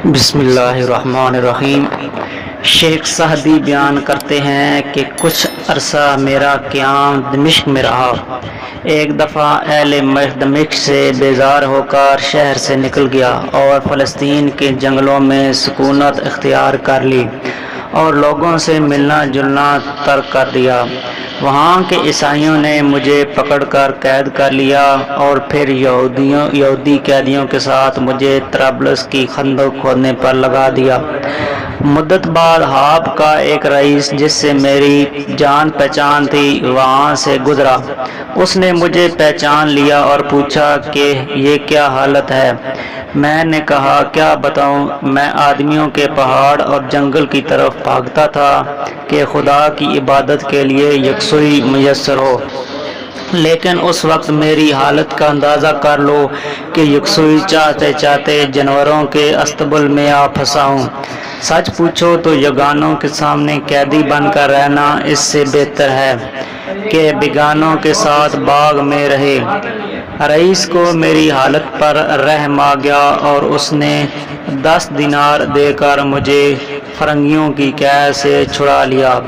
بسم اللہ الرحمن الرحیم۔ شیخ سعدی بیان کرتے ہیں کہ کچھ عرصہ میرا قیام دمشق میں رہا۔ ایک دفعہ اہل دمشق سے بیزار ہو کر شہر سے نکل گیا اور فلسطین کے جنگلوں میں سکونت اختیار کر لی اور لوگوں سے ملنا جلنا ترک کر دیا۔ وہاں کے عیسائیوں نے مجھے پکڑ کر قید کر لیا اور پھر یہودی قیدیوں کے ساتھ مجھے طرابلس کی خندق کھودنے پر لگا دیا۔ مدت بعد حاب کا ایک رئیس جس سے میری جان پہچان تھی وہاں سے گزرا۔ اس نے مجھے پہچان لیا اور پوچھا کہ یہ کیا حالت ہے۔ میں نے کہا کیا بتاؤں، میں آدمیوں کے پہاڑ اور جنگل کی طرف بھاگتا تھا کہ خدا کی عبادت کے لیے یکسوئی میسر ہو، لیکن اس وقت میری حالت کا اندازہ کر لو کہ یکسوئی چاہتے چاہتے جانوروں کے استبل میں آ پھنسا ہوں۔ سچ پوچھو تو یگانوں کے سامنے قیدی بن کر رہنا اس سے بہتر ہے کہ بیگانوں کے ساتھ باغ میں رہے۔ رئیس کو میری حالت پر رحم آ گیا اور اس نے 10 دینار دے کر مجھے فرنگیوں کی قید سے چھڑا لیا۔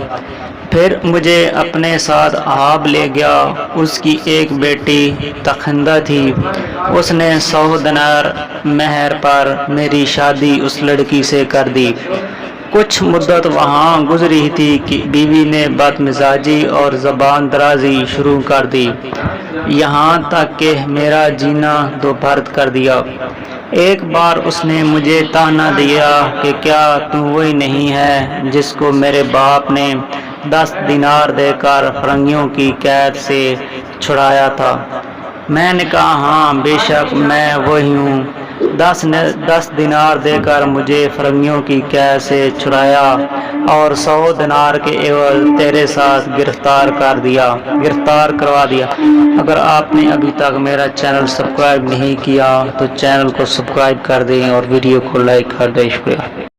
پھر مجھے اپنے ساتھ حاب لے گیا۔ اس کی ایک بیٹی تخندہ تھی، اس نے 100 دینار مہر پر میری شادی اس لڑکی سے کر دی۔ کچھ مدت وہاں گزری تھی کہ بیوی نے بد مزاجی اور زبان درازی شروع کر دی، یہاں تک کہ میرا جینا دوبھرد کر دیا۔ ایک بار اس نے مجھے طعنہ دیا کہ کیا تو وہی نہیں ہے جس کو میرے باپ نے 10 دینار دے کر فرنگیوں کی قید سے چھڑایا تھا؟ میں نے کہا ہاں بے شک میں وہی ہوں۔ 10 دینار دے کر مجھے فرنگیوں کی قید سے چھڑایا اور 100 دینار کے عوض تیرے ساتھ گرفتار کروا دیا۔ اگر آپ نے ابھی تک میرا چینل سبسکرائب نہیں کیا تو چینل کو سبسکرائب کر دیں اور ویڈیو کو لائک کر دیں۔ شکریہ۔